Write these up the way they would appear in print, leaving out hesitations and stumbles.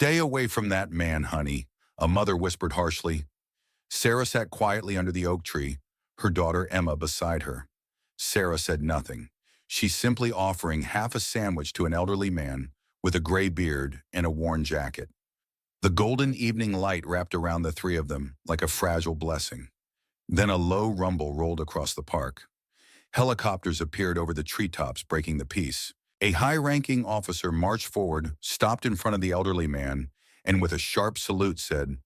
Stay away from that man, honey, a mother whispered harshly. Sarah sat quietly under the oak tree, her daughter Emma beside her. Sarah said nothing. She simply offering half a sandwich to an elderly man with a gray beard and a worn jacket. The golden evening light wrapped around the three of them like a fragile blessing. Then a low rumble rolled across the park. Helicopters appeared over the treetops, breaking the peace. A high-ranking officer marched forward, stopped in front of the elderly man, and with a sharp salute said,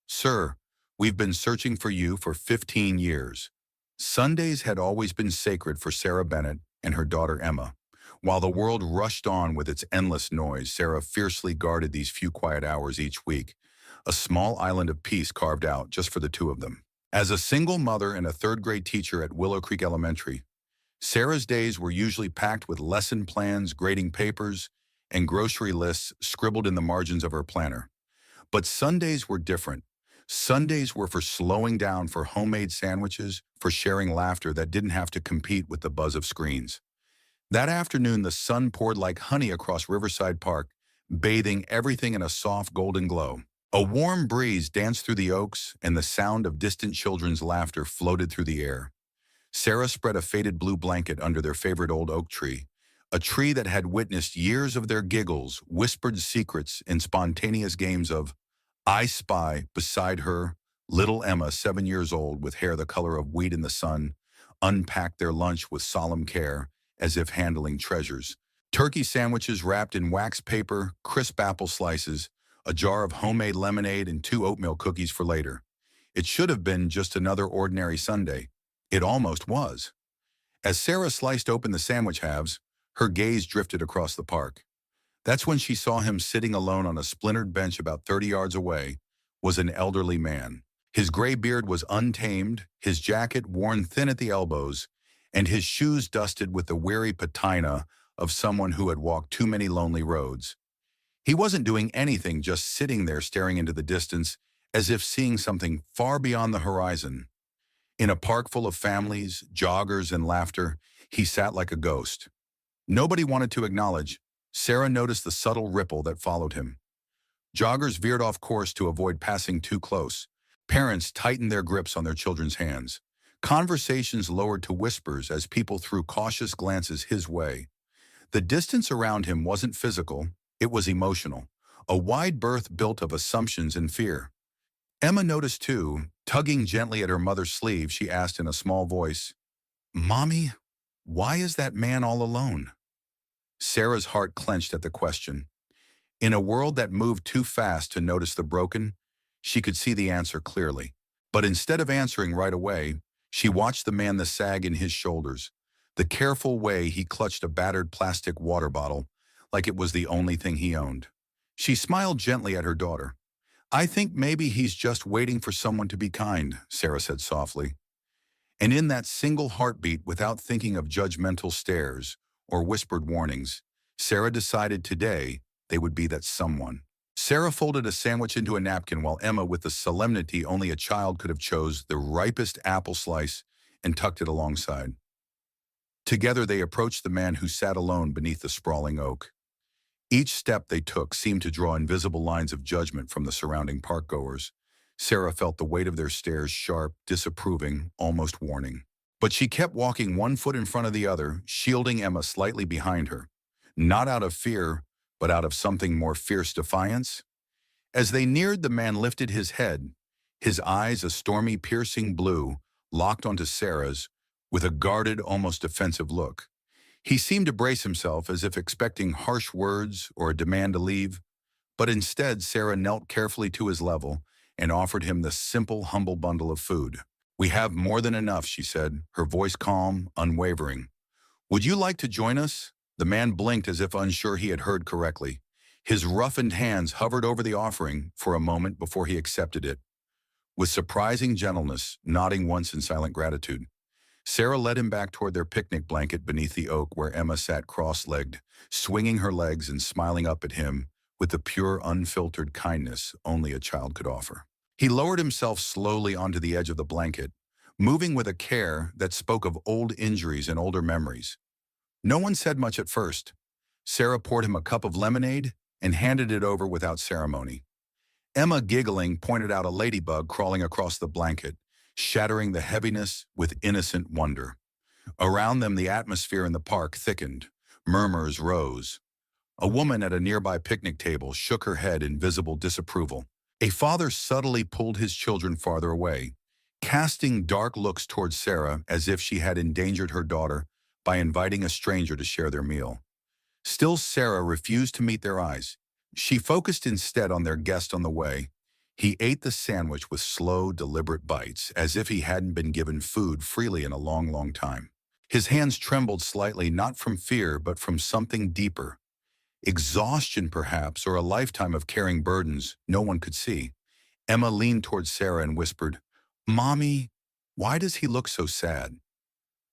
"Sir, we've been searching for you for 15 years." Sundays had always been sacred for Sarah Bennett and her daughter Emma. While the world rushed on with its endless noise, Sarah fiercely guarded these few quiet hours each week, a small island of peace carved out just for the two of them. As a single mother and a third-grade teacher at Willow Creek Elementary, Sarah's days were usually packed with lesson plans, grading papers, and grocery lists scribbled in the margins of her planner. But Sundays were different. Sundays were for slowing down, for homemade sandwiches, for sharing laughter that didn't have to compete with the buzz of screens. That afternoon, the sun poured like honey across Riverside Park, bathing everything in a soft golden glow. A warm breeze danced through the oaks, and the sound of distant children's laughter floated through the air. Sarah spread a faded blue blanket under their favorite old oak tree, a tree that had witnessed years of their giggles, whispered secrets, and spontaneous games of I Spy. Beside her, little Emma, 7 years old, with hair the color of wheat in the sun, unpacked their lunch with solemn care, as if handling treasures. Turkey sandwiches wrapped in wax paper, crisp apple slices, a jar of homemade lemonade, and 2 oatmeal cookies for later. It should have been just another ordinary Sunday. It almost was. As Sarah sliced open the sandwich halves, her gaze drifted across the park. That's when she saw him sitting alone on a splintered bench about 30 yards away, was an elderly man. His gray beard was untamed, his jacket worn thin at the elbows, and his shoes dusted with the weary patina of someone who had walked too many lonely roads. He wasn't doing anything, just sitting there staring into the distance, as if seeing something far beyond the horizon. In a park full of families, joggers, and laughter, he sat like a ghost. Nobody wanted to acknowledge. Sarah noticed the subtle ripple that followed him. Joggers veered off course to avoid passing too close. Parents tightened their grips on their children's hands. Conversations lowered to whispers as people threw cautious glances his way. The distance around him wasn't physical, it was emotional, a wide berth built of assumptions and fear. Emma noticed too. Tugging gently at her mother's sleeve, she asked in a small voice, "Mommy, why is that man all alone?" Sarah's heart clenched at the question. In a world that moved too fast to notice the broken, she could see the answer clearly. But instead of answering right away, she watched the man sag in his shoulders, the careful way he clutched a battered plastic water bottle like it was the only thing he owned. She smiled gently at her daughter. "I think maybe he's just waiting for someone to be kind," Sarah said softly. And in that single heartbeat, without thinking of judgmental stares or whispered warnings, Sarah decided today they would be that someone. Sarah folded a sandwich into a napkin while Emma, with the solemnity only a child could have, chose the ripest apple slice and tucked it alongside. Together they approached the man who sat alone beneath the sprawling oak. Each step they took seemed to draw invisible lines of judgment from the surrounding parkgoers. Sarah felt the weight of their stares, sharp, disapproving, almost warning. But she kept walking, one foot in front of the other, shielding Emma slightly behind her. Not out of fear, but out of something more fierce, defiance. As they neared, the man lifted his head, his eyes, a stormy, piercing blue, locked onto Sarah's with a guarded, almost defensive look. He seemed to brace himself, as if expecting harsh words or a demand to leave, but instead Sarah knelt carefully to his level and offered him the simple, humble bundle of food. "We have more than enough," she said, her voice calm, unwavering. "Would you like to join us?" The man blinked as if unsure he had heard correctly. His roughened hands hovered over the offering for a moment before he accepted it. With surprising gentleness, nodding once in silent gratitude, Sarah led him back toward their picnic blanket beneath the oak, where Emma sat cross-legged, swinging her legs and smiling up at him with the pure, unfiltered kindness only a child could offer. He lowered himself slowly onto the edge of the blanket, moving with a care that spoke of old injuries and older memories. No one said much at first. Sarah poured him a cup of lemonade, and handed it over without ceremony. Emma, giggling, pointed out a ladybug crawling across the blanket, shattering the heaviness with innocent wonder. Around them, the atmosphere in the park thickened. Murmurs rose. A woman at a nearby picnic table shook her head in visible disapproval. A father subtly pulled his children farther away, casting dark looks towards Sarah as if she had endangered her daughter by inviting a stranger to share their meal. Still, Sarah refused to meet their eyes. She focused instead on their guest on the way. He ate the sandwich with slow, deliberate bites, as if he hadn't been given food freely in a long, long time. His hands trembled slightly, not from fear, but from something deeper. Exhaustion, perhaps, or a lifetime of carrying burdens no one could see. Emma leaned towards Sarah and whispered, "Mommy, why does he look so sad?"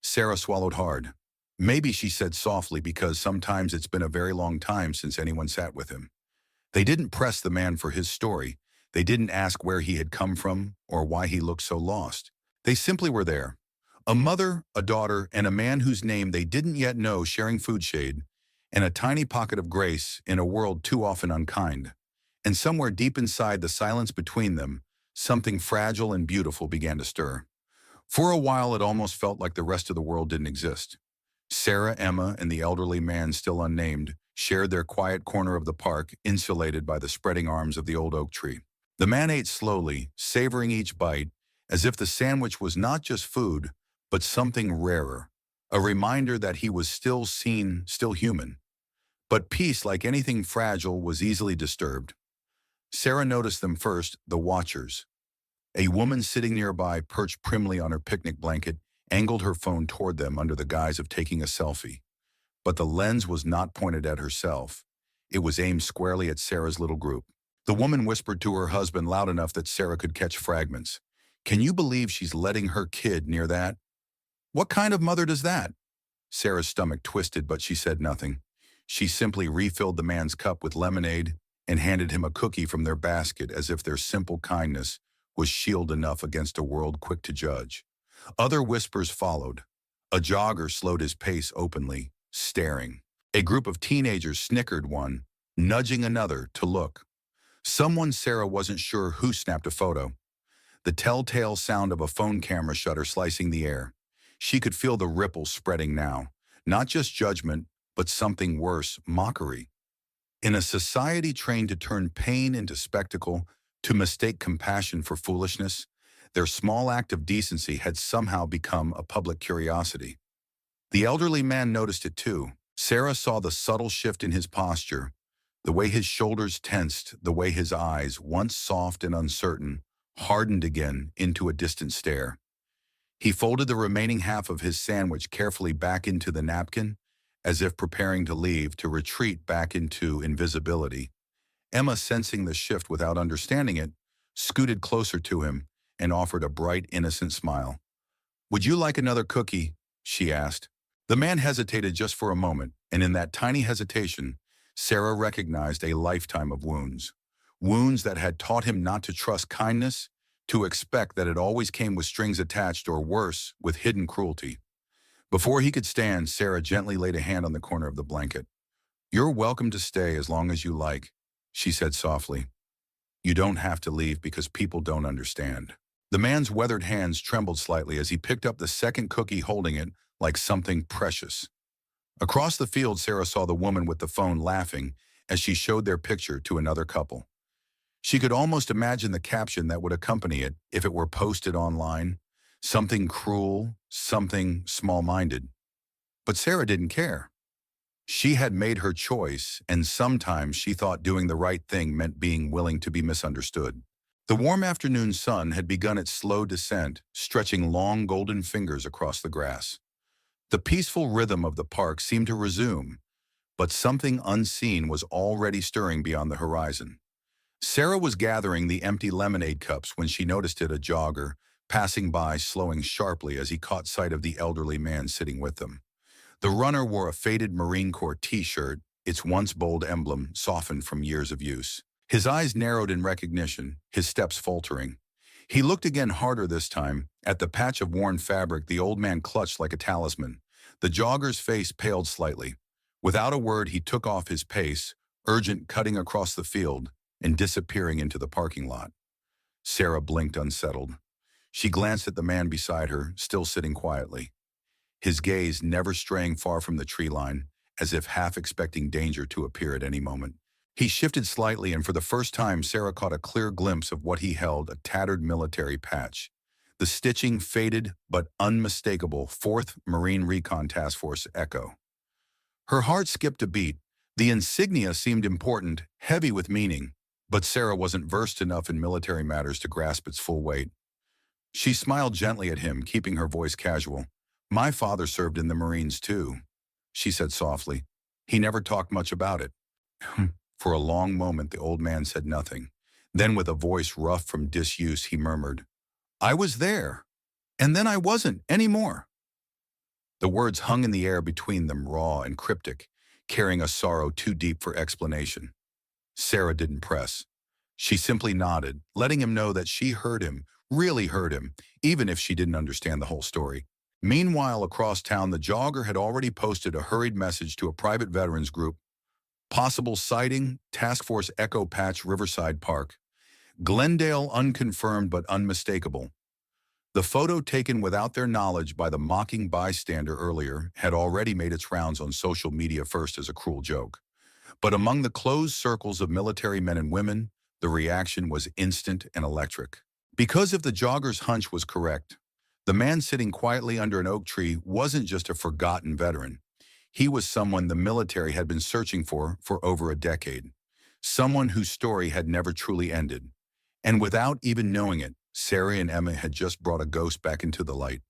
Sarah swallowed hard. "Maybe," she said softly, "because sometimes it's been a very long time since anyone sat with him." They didn't press the man for his story. They didn't ask where he had come from or why he looked so lost. They simply were there. A mother, a daughter, and a man whose name they didn't yet know sharing food shade, and a tiny pocket of grace in a world too often unkind. And somewhere deep inside the silence between them, something fragile and beautiful began to stir. For a while, it almost felt like the rest of the world didn't exist. Sarah, Emma, and the elderly man still unnamed shared their quiet corner of the park, insulated by the spreading arms of the old oak tree. The man ate slowly, savoring each bite, as if the sandwich was not just food, but something rarer, a reminder that he was still seen, still human. But peace, like anything fragile, was easily disturbed. Sarah noticed them first, the watchers. A woman sitting nearby, perched primly on her picnic blanket, angled her phone toward them under the guise of taking a selfie. But the lens was not pointed at herself. It was aimed squarely at Sarah's little group. The woman whispered to her husband loud enough that Sarah could catch fragments. "Can you believe she's letting her kid near that? What kind of mother does that?" Sarah's stomach twisted, but she said nothing. She simply refilled the man's cup with lemonade and handed him a cookie from their basket, as if their simple kindness was shield enough against a world quick to judge. Other whispers followed. A jogger slowed his pace openly, staring. A group of teenagers snickered, one nudging another to look. Someone, Sarah wasn't sure who, snapped a photo. The telltale sound of a phone camera shutter slicing the air. She could feel the ripples spreading now. Not just judgment, but something worse, mockery. In a society trained to turn pain into spectacle, to mistake compassion for foolishness, their small act of decency had somehow become a public curiosity. The elderly man noticed it too. Sarah saw the subtle shift in his posture, the way his shoulders tensed, the way his eyes, once soft and uncertain, hardened again into a distant stare. He folded the remaining half of his sandwich carefully back into the napkin, as if preparing to leave, to retreat back into invisibility. Emma, sensing the shift without understanding it, scooted closer to him and offered a bright, innocent smile. "Would you like another cookie?" she asked. The man hesitated just for a moment, and in that tiny hesitation, Sarah recognized a lifetime of wounds. Wounds that had taught him not to trust kindness, to expect that it always came with strings attached, or worse, with hidden cruelty. Before he could stand, Sarah gently laid a hand on the corner of the blanket. "You're welcome to stay as long as you like," she said softly. "You don't have to leave because people don't understand." The man's weathered hands trembled slightly as he picked up the second cookie, holding it like something precious. Across the field, Sarah saw the woman with the phone laughing as she showed their picture to another couple. She could almost imagine the caption that would accompany it if it were posted online. Something cruel, something small-minded. But Sarah didn't care. She had made her choice, and sometimes she thought doing the right thing meant being willing to be misunderstood. The warm afternoon sun had begun its slow descent, stretching long golden fingers across the grass. The peaceful rhythm of the park seemed to resume, but something unseen was already stirring beyond the horizon. Sarah was gathering the empty lemonade cups when she noticed it, a jogger, passing by, slowing sharply as he caught sight of the elderly man sitting with them. The runner wore a faded Marine Corps t-shirt, its once bold emblem softened from years of use. His eyes narrowed in recognition, his steps faltering. He looked again, harder this time, at the patch of worn fabric the old man clutched like a talisman. The jogger's face paled slightly. Without a word, he took off his pace, urgent, cutting across the field and disappearing into the parking lot. Sarah blinked, unsettled. She glanced at the man beside her, still sitting quietly, his gaze never straying far from the tree line, as if half expecting danger to appear at any moment. He shifted slightly, and for the first time, Sarah caught a clear glimpse of what he held, a tattered military patch. The stitching faded but unmistakable 4th Marine Recon Task Force Echo. Her heart skipped a beat. The insignia seemed important, heavy with meaning, but Sarah wasn't versed enough in military matters to grasp its full weight. She smiled gently at him, keeping her voice casual. "My father served in the Marines too," she said softly. "He never talked much about it." For a long moment, the old man said nothing. Then, with a voice rough from disuse, he murmured, "I was there, and then I wasn't anymore." The words hung in the air between them, raw and cryptic, carrying a sorrow too deep for explanation. Sarah didn't press. She simply nodded, letting him know that she heard him, really heard him, even if she didn't understand the whole story. Meanwhile, across town, the jogger had already posted a hurried message to a private veterans group. Possible sighting, Task Force Echo Patch, Riverside Park. Glendale unconfirmed but unmistakable. The photo taken without their knowledge by the mocking bystander earlier had already made its rounds on social media, first as a cruel joke. But among the closed circles of military men and women, the reaction was instant and electric. Because if the jogger's hunch was correct, the man sitting quietly under an oak tree wasn't just a forgotten veteran. He was someone the military had been searching for over a decade. Someone whose story had never truly ended. And without even knowing it, Sarah and Emma had just brought a ghost back into the light.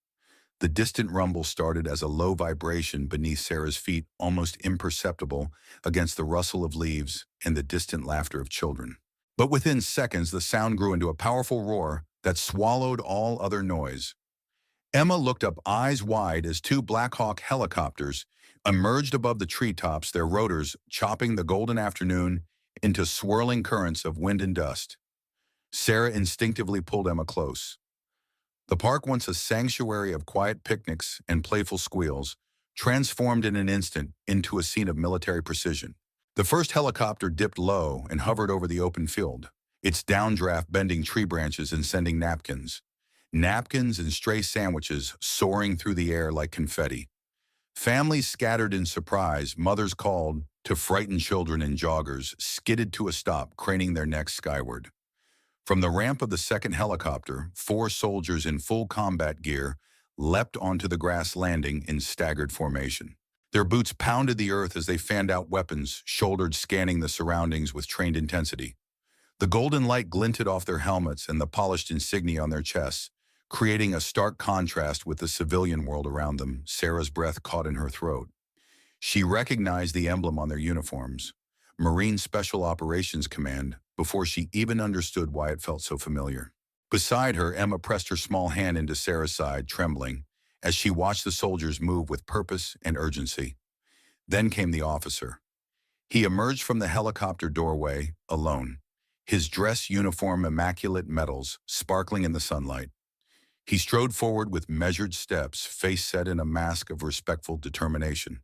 The distant rumble started as a low vibration beneath Sarah's feet, almost imperceptible against the rustle of leaves and the distant laughter of children. But within seconds, the sound grew into a powerful roar that swallowed all other noise. Emma looked up, eyes wide, as two Black Hawk helicopters emerged above the treetops, their rotors chopping the golden afternoon into swirling currents of wind and dust. Sarah instinctively pulled Emma close. The park, once a sanctuary of quiet picnics and playful squeals, transformed in an instant into a scene of military precision. The first helicopter dipped low and hovered over the open field, its downdraft bending tree branches and sending napkins. Napkins and stray sandwiches soaring through the air like confetti. Families scattered in surprise, mothers called to frightened children, and joggers skidded to a stop, craning their necks skyward. From the ramp of the second helicopter, 4 soldiers in full combat gear leapt onto the grass landing in staggered formation. Their boots pounded the earth as they fanned out weapons, shouldered, scanning the surroundings with trained intensity. The golden light glinted off their helmets and the polished insignia on their chests, creating a stark contrast with the civilian world around them. Sarah's breath caught in her throat. She recognized the emblem on their uniforms, Marine Special Operations Command, before she even understood why it felt so familiar. Beside her, Emma pressed her small hand into Sarah's side, trembling, as she watched the soldiers move with purpose and urgency. Then came the officer. He emerged from the helicopter doorway, alone, his dress uniform immaculate metals sparkling in the sunlight. He strode forward with measured steps, face set in a mask of respectful determination.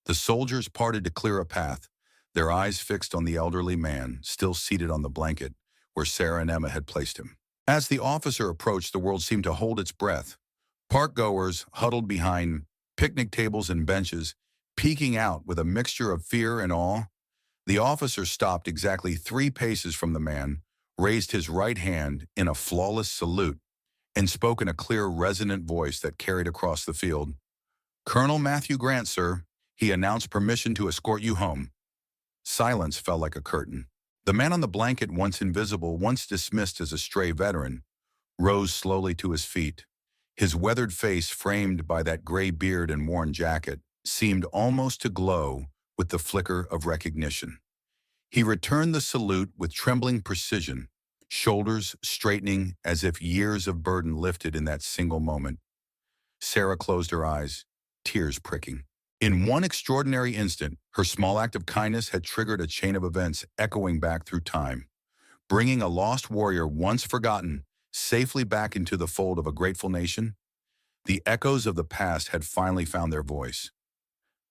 The soldiers parted to clear a path, their eyes fixed on the elderly man, still seated on the blanket where Sarah and Emma had placed him. As the officer approached, the world seemed to hold its breath. Park-goers huddled behind picnic tables and benches, peeking out with a mixture of fear and awe. The officer stopped exactly 3 paces from the man, raised his right hand in a flawless salute, and spoke in a clear, resonant voice that carried across the field. "Colonel Matthew Grant, sir," he announced, "permission to escort you home." Silence fell like a curtain. The man on the blanket, once invisible, once dismissed as a stray veteran, rose slowly to his feet. His weathered face, framed by that gray beard and worn jacket, seemed almost to glow with the flicker of recognition. He returned the salute with trembling precision, shoulders straightening as if years of burden lifted in that single moment. Sarah closed her eyes, tears pricking. In one extraordinary instant, her small act of kindness had triggered a chain of events echoing back through time, bringing a lost warrior once forgotten safely back into the fold of a grateful nation. The echoes of the past had finally found their voice.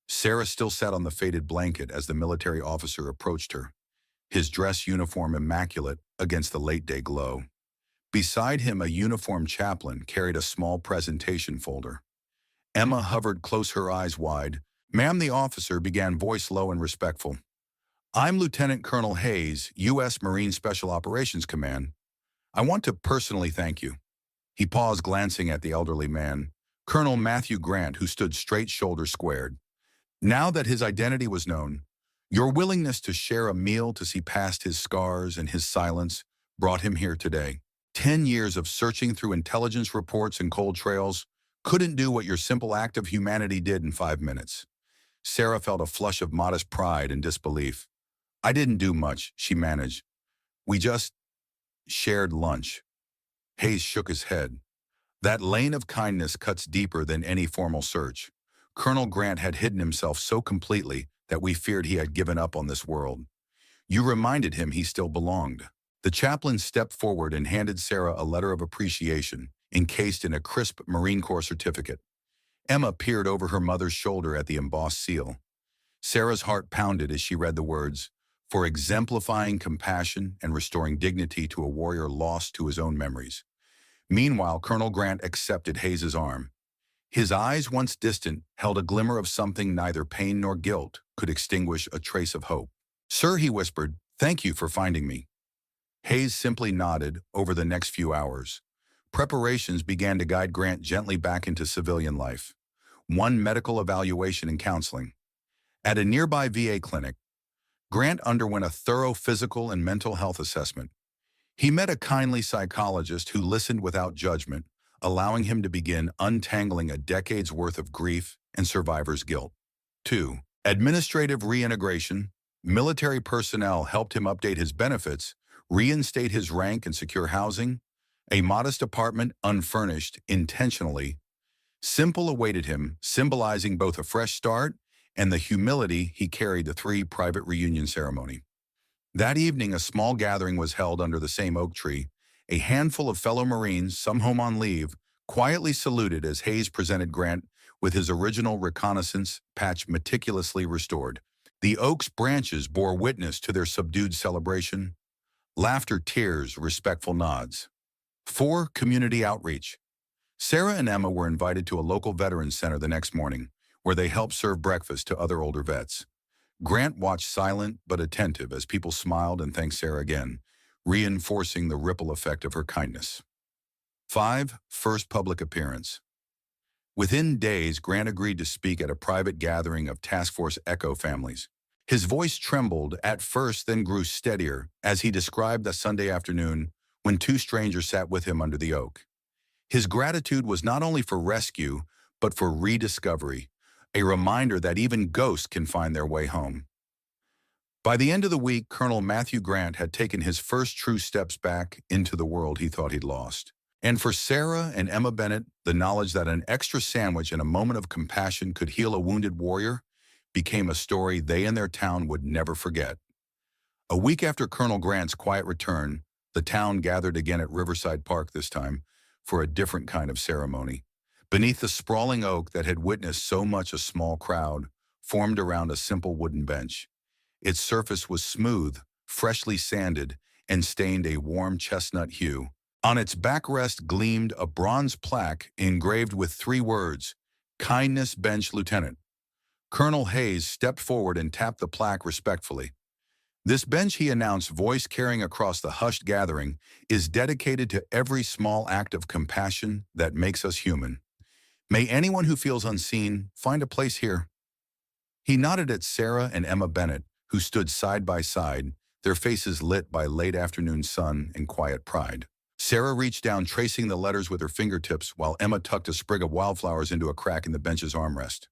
Sarah still sat on the faded blanket as the military officer approached her, his dress uniform immaculate against the late-day glow. Beside him, a uniformed chaplain carried a small presentation folder. Emma hovered close, her eyes wide. "Ma'am," the officer began, voice low and respectful. "I'm Lieutenant Colonel Hayes, U.S. Marine Special Operations Command. I want to personally thank you." He paused, glancing at the elderly man, Colonel Matthew Grant, who stood straight, shoulders squared. Now that his identity was known, your willingness to share a meal to see past his scars and his silence brought him here today. 10 years of searching through intelligence reports and cold trails couldn't do what your simple act of humanity did in 5 minutes. Sarah felt a flush of modest pride and disbelief. "I didn't do much," she managed. "We just shared lunch." Hayes shook his head. That lane of kindness cuts deeper than any formal search. Colonel Grant had hidden himself so completely that we feared he had given up on this world. You reminded him he still belonged. The chaplain stepped forward and handed Sarah a letter of appreciation, encased in a crisp Marine Corps certificate. Emma peered over her mother's shoulder at the embossed seal. Sarah's heart pounded as she read the words, "For exemplifying compassion and restoring dignity to a warrior lost to his own memories." Meanwhile, Colonel Grant accepted Hayes's arm. His eyes, once distant, held a glimmer of something neither pain nor guilt could extinguish, a trace of hope. "Sir," he whispered, "thank you for finding me." Hayes simply nodded. Over the next few hours, preparations began to guide Grant gently back into civilian life. One, medical evaluation and counseling. At a nearby VA clinic, Grant underwent a thorough physical and mental health assessment. He met a kindly psychologist who listened without judgment, allowing him to begin untangling a decade's worth of grief and survivor's guilt. 2. Administrative reintegration. Military personnel helped him update his benefits, reinstate his rank, and secure housing. A modest apartment, unfurnished, intentionally simple, awaited him, symbolizing both a fresh start and the humility he carried to the private reunion ceremony. That evening, a small gathering was held under the same oak tree. A handful of fellow Marines, some home on leave, quietly saluted as Hayes presented Grant with his original reconnaissance patch meticulously restored. The oak's branches bore witness to their subdued celebration. Laughter, tears, respectful nods. 4. Community outreach. Sarah and Emma were invited to a local veterans center the next morning, where they helped serve breakfast to other older vets. Grant watched, silent but attentive, as people smiled and thanked Sarah again, reinforcing the ripple effect of her kindness. 5. First public appearance. Within days, Grant agreed to speak at a private gathering of Task Force Echo families. His voice trembled at first, then grew steadier as he described that Sunday afternoon when two strangers sat with him under the oak. His gratitude was not only for rescue, but for rediscovery, a reminder that even ghosts can find their way home. By the end of the week, Colonel Matthew Grant had taken his first true steps back into the world he thought he'd lost. And for Sarah and Emma Bennett, the knowledge that an extra sandwich and a moment of compassion could heal a wounded warrior became a story they and their town would never forget. A week after Colonel Grant's quiet return, the town gathered again at Riverside Park, this time for a different kind of ceremony. Beneath the sprawling oak that had witnessed so much, a small crowd formed around a simple wooden bench. Its surface was smooth, freshly sanded, and stained a warm chestnut hue. On its backrest gleamed a bronze plaque engraved with 3 words, "Kindness Bench Lieutenant." Colonel Hayes stepped forward and tapped the plaque respectfully. "This bench," he announced, voice carrying across the hushed gathering, "is dedicated to every small act of compassion that makes us human. May anyone who feels unseen find a place here." He nodded at Sarah and Emma Bennett, who stood side by side, their faces lit by late afternoon sun and quiet pride. Sarah reached down, tracing the letters with her fingertips, while Emma tucked a sprig of wildflowers into a crack in the bench's armrest.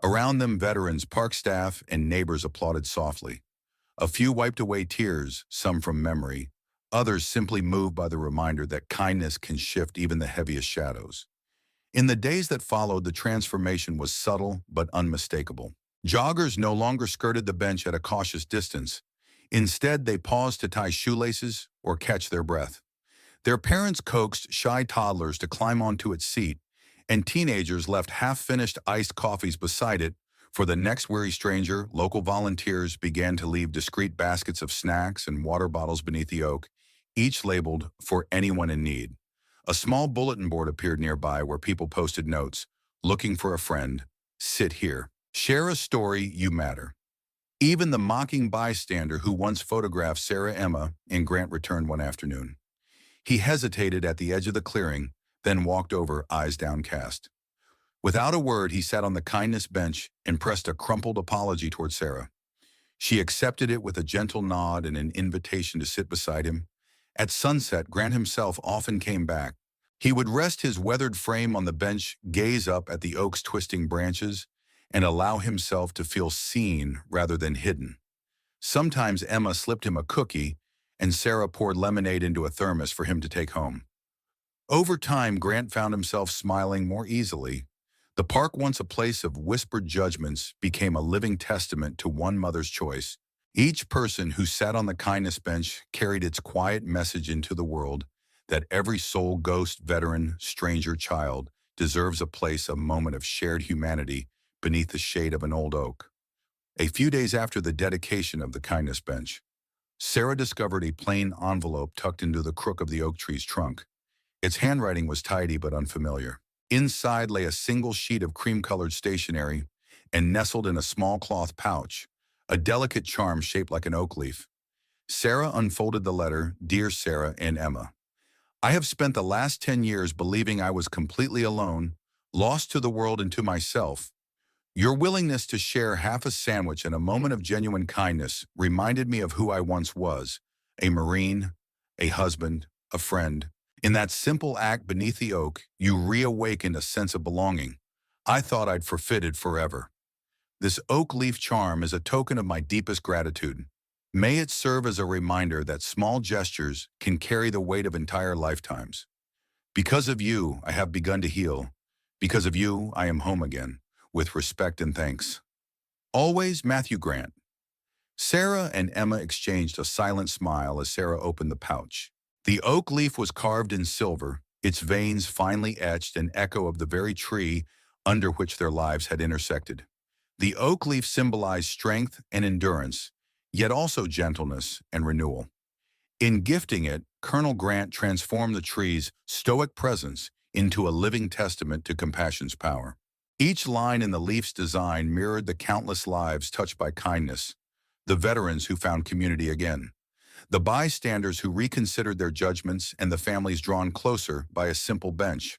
Around them, veterans, park staff, and neighbors applauded softly. A few wiped away tears, some from memory, others simply moved by the reminder that kindness can shift even the heaviest shadows. In the days that followed, the transformation was subtle but unmistakable. Joggers no longer skirted the bench at a cautious distance. Instead, they paused to tie shoelaces or catch their breath. Their parents coaxed shy toddlers to climb onto its seat, and teenagers left half-finished iced coffees beside it For the next weary stranger, local volunteers began to leave discreet baskets of snacks and water bottles beneath the oak, each labeled for anyone in need. A small bulletin board appeared nearby where people posted notes, looking for a friend, sit here. Share a story, you matter. Even the mocking bystander who once photographed Sarah Emma and Grant returned one afternoon. He hesitated at the edge of the clearing, then walked over, eyes downcast. Without a word, he sat on the kindness bench and pressed a crumpled apology toward Sarah. She accepted it with a gentle nod and an invitation to sit beside him. At sunset, Grant himself often came back. He would rest his weathered frame on the bench, gaze up at the oak's twisting branches, and allow himself to feel seen rather than hidden. Sometimes Emma slipped him a cookie, and Sarah poured lemonade into a thermos for him to take home. Over time, Grant found himself smiling more easily. The park, once a place of whispered judgments, became a living testament to one mother's choice. Each person who sat on the kindness bench carried its quiet message into the world that every soul, ghost, veteran, stranger, child deserves a place, a moment of shared humanity beneath the shade of an old oak. A few days after the dedication of the kindness bench, Sarah discovered a plain envelope tucked into the crook of the oak tree's trunk. Its handwriting was tidy but unfamiliar. Inside lay a single sheet of cream-colored stationery, and nestled in a small cloth pouch, a delicate charm shaped like an oak leaf. Sarah unfolded the letter, "Dear Sarah and Emma, I have spent the last 10 years believing I was completely alone, lost to the world and to myself. Your willingness to share half a sandwich and a moment of genuine kindness reminded me of who I once was, a Marine, a husband, a friend. In that simple act beneath the oak, you reawakened a sense of belonging. I thought I'd forfeited forever. This oak leaf charm is a token of my deepest gratitude. May it serve as a reminder that small gestures can carry the weight of entire lifetimes. Because of you, I have begun to heal. Because of you, I am home again, with respect and thanks. Always, Matthew Grant." Sarah and Emma exchanged a silent smile as Sarah opened the pouch. The oak leaf was carved in silver, its veins finely etched, an echo of the very tree under which their lives had intersected. The oak leaf symbolized strength and endurance, yet also gentleness and renewal. In gifting it, Colonel Grant transformed the tree's stoic presence into a living testament to compassion's power. Each line in the leaf's design mirrored the countless lives touched by kindness, the veterans who found community again, the bystanders who reconsidered their judgments, and the families drawn closer by a simple bench.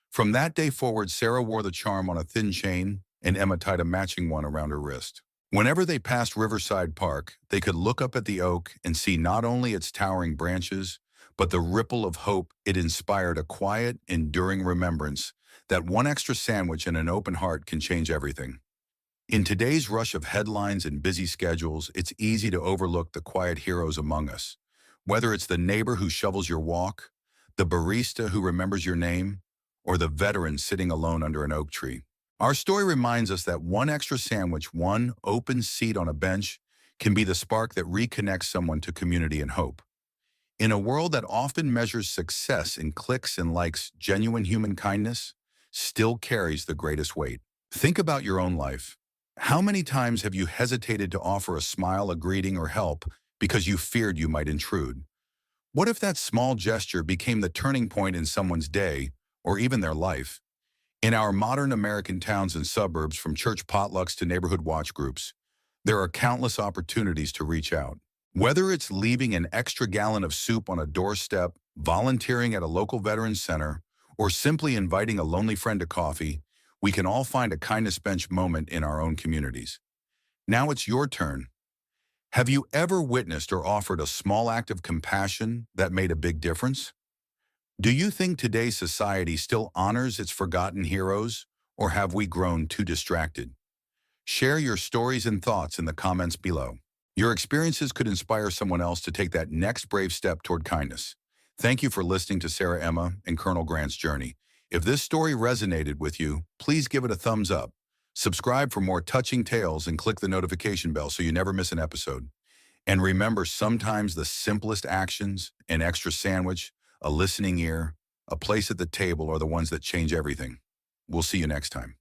From that day forward, Sarah wore the charm on a thin chain, and Emma tied a matching one around her wrist. Whenever they passed Riverside Park, they could look up at the oak and see not only its towering branches, but the ripple of hope it inspired, a quiet, enduring remembrance that one extra sandwich and an open heart can change everything. In today's rush of headlines and busy schedules, it's easy to overlook the quiet heroes among us. Whether it's the neighbor who shovels your walk, the barista who remembers your name, or the veteran sitting alone under an oak tree. Our story reminds us that one extra sandwich, one open seat on a bench, can be the spark that reconnects someone to community and hope. In a world that often measures success in clicks and likes, genuine human kindness still carries the greatest weight. Think about your own life. How many times have you hesitated to offer a smile, a greeting, or help because you feared you might intrude? What if that small gesture became the turning point in someone's day, or even their life? In our modern American towns and suburbs, from church potlucks to neighborhood watch groups, there are countless opportunities to reach out. Whether it's leaving an extra gallon of soup on a doorstep, volunteering at a local veterans center, or simply inviting a lonely friend to coffee, we can all find a kindness bench moment in our own communities. Now it's your turn. Have you ever witnessed or offered a small act of compassion that made a big difference? Do you think today's society still honors its forgotten heroes, or have we grown too distracted? Share your stories and thoughts in the comments below. Your experiences could inspire someone else to take that next brave step toward kindness. Thank you for listening to Sarah Emma and Colonel Grant's journey. If this story resonated with you, please give it a thumbs up. Subscribe for more touching tales and click the notification bell so you never miss an episode. And remember, sometimes the simplest actions, an extra sandwich, a listening ear, a place at the table, are the ones that change everything. We'll see you next time.